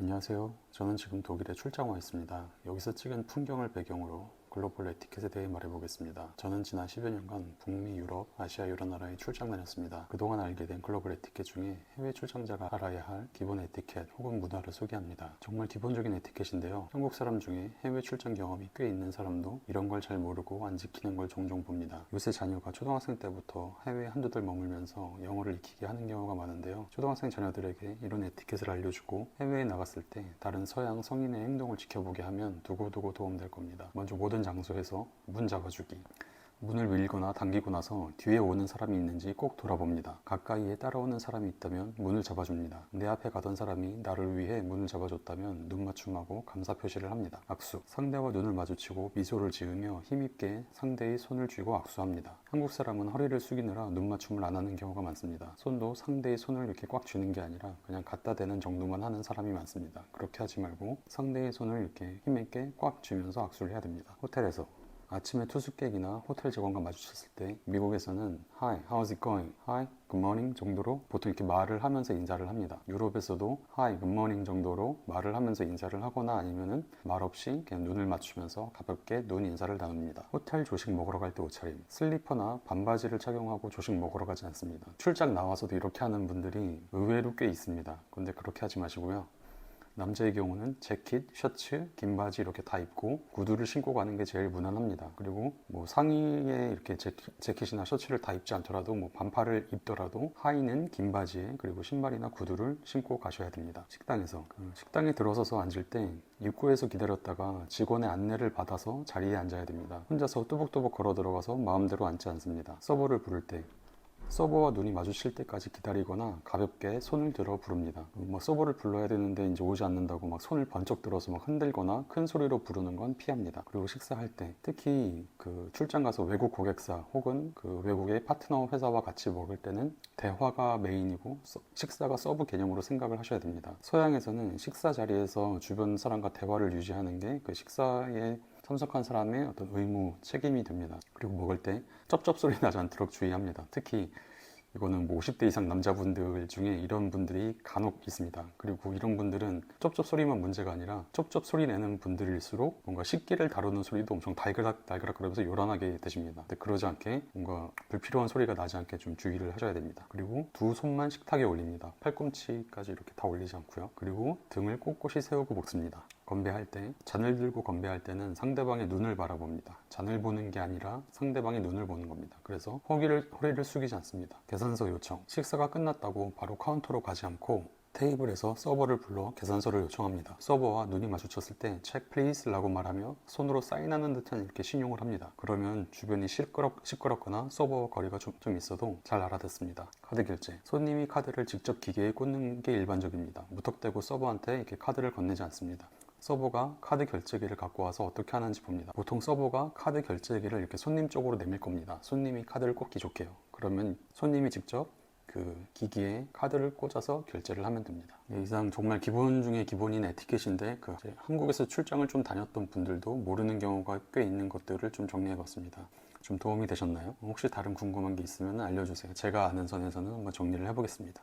안녕하세요. 저는 지금 독일에 출장 와 있습니다. 여기서 찍은 풍경을 배경으로 글로벌 에티켓에 대해 말해보겠습니다. 저는 지난 10여 년간 북미, 유럽, 아시아 여러 나라에 출장 다녔습니다. 그동안 알게 된 글로벌 에티켓 중에 해외 출장자가 알아야 할 기본 에티켓 혹은 문화를 소개합니다. 정말 기본적인 에티켓인데요. 한국 사람 중에 해외 출장 경험이 꽤 있는 사람도 이런 걸 잘 모르고 안 지키는 걸 종종 봅니다. 요새 자녀가 초등학생 때부터 해외에 한두 달 머물면서 영어를 익히게 하는 경우가 많은데요. 초등학생 자녀들에게 이런 에티켓을 알려주고 해외에 나갔을 때 다른 서양 성인의 행동을 지켜보게 하면 두고두고 도움될 겁니다. 먼저 모든 장소에서 문 잡아주기. 문을 밀거나 당기고 나서 뒤에 오는 사람이 있는지 꼭 돌아봅니다. 가까이에 따라오는 사람이 있다면 문을 잡아줍니다. 내 앞에 가던 사람이 나를 위해 문을 잡아줬다면 눈 맞춤하고 감사 표시를 합니다. 악수. 상대와 눈을 마주치고 미소를 지으며 힘있게 상대의 손을 쥐고 악수합니다. 한국 사람은 허리를 숙이느라 눈 맞춤을 안 하는 경우가 많습니다. 손도 상대의 손을 이렇게 꽉 쥐는 게 아니라 그냥 갖다 대는 정도만 하는 사람이 많습니다. 그렇게 하지 말고 상대의 손을 이렇게 힘있게 꽉 쥐면서 악수를 해야 됩니다. 호텔에서 아침에 투숙객이나 호텔 직원과 마주쳤을 때 미국에서는 Hi, how's it going? Hi, good morning 정도로 보통 이렇게 말을 하면서 인사를 합니다. 유럽에서도 Hi, good morning 정도로 말을 하면서 인사를 하거나 아니면은 말 없이 그냥 눈을 맞추면서 가볍게 눈 인사를 나눕니다. 호텔 조식 먹으러 갈 때 옷차림. 슬리퍼나 반바지를 착용하고 조식 먹으러 가지 않습니다. 출장 나와서도 이렇게 하는 분들이 의외로 꽤 있습니다. 근데 그렇게 하지 마시고요. 남자의 경우는 재킷, 셔츠, 긴 바지 이렇게 다 입고 구두를 신고 가는 게 제일 무난합니다. 그리고 뭐 상의에 이렇게 재킷이나 셔츠를 다 입지 않더라도 뭐 반팔을 입더라도 하의는 긴 바지에 그리고 신발이나 구두를 신고 가셔야 됩니다. 식당에서 식당에 들어서서 앉을 때 입구에서 기다렸다가 직원의 안내를 받아서 자리에 앉아야 됩니다. 혼자서 뚜벅뚜벅 걸어 들어가서 마음대로 앉지 않습니다. 서버를 부를 때 서버와 눈이 마주칠 때까지 기다리거나 가볍게 손을 들어 부릅니다. 서버를 불러야 되는데 이제 오지 않는다고 막 손을 번쩍 들어서 막 흔들거나 큰 소리로 부르는 건 피합니다. 그리고 식사할 때 특히 그 출장 가서 외국 고객사 혹은 그 외국의 파트너 회사와 같이 먹을 때는 대화가 메인이고 식사가 서브 개념으로 생각을 하셔야 됩니다. 서양에서는 식사 자리에서 주변 사람과 대화를 유지하는 게 그 식사에 참석한 사람의 어떤 의무, 책임이 됩니다. 그리고 먹을 때 쩝쩝 소리 나지 않도록 주의합니다. 특히 이거는 뭐 50대 이상 남자분들 중에 이런 분들이 간혹 있습니다. 그리고 이런 분들은 쩝쩝 소리만 문제가 아니라 쩝쩝 소리 내는 분들일수록 뭔가 식기를 다루는 소리도 엄청 달그락달그락 그러면서 요란하게 되십니다. 근데 그러지 않게 뭔가 불필요한 소리가 나지 않게 좀 주의를 하셔야 됩니다. 그리고 두 손만 식탁에 올립니다. 팔꿈치까지 이렇게 다 올리지 않고요. 그리고 등을 꼿꼿이 세우고 먹습니다. 건배할 때, 잔을 들고 건배할 때는 상대방의 눈을 바라봅니다. 잔을 보는 게 아니라 상대방의 눈을 보는 겁니다. 그래서 허리를 숙이지 않습니다. 계산서 요청. 식사가 끝났다고 바로 카운터로 가지 않고 테이블에서 서버를 불러 계산서를 요청합니다. 서버와 눈이 마주쳤을 때 check please 라고 말하며 손으로 사인하는 듯한 이렇게 신용을 합니다. 그러면 주변이 시끄럽거나 서버와 거리가 좀 있어도 잘 알아듣습니다. 카드 결제. 손님이 카드를 직접 기계에 꽂는 게 일반적입니다. 무턱대고 서버한테 이렇게 카드를 건네지 않습니다. 서버가 카드 결제기를 갖고 와서 어떻게 하는지 봅니다. 보통 서버가 카드 결제기를 이렇게 손님 쪽으로 내밀 겁니다. 손님이 카드를 꽂기 좋게요. 그러면 손님이 직접 그 기기에 카드를 꽂아서 결제를 하면 됩니다. 이상 정말 기본 중에 기본인 에티켓인데 한국에서 출장을 좀 다녔던 분들도 모르는 경우가 꽤 있는 것들을 좀 정리해봤습니다. 좀 도움이 되셨나요? 혹시 다른 궁금한 게 있으면 알려주세요. 제가 아는 선에서는 한번 정리를 해보겠습니다.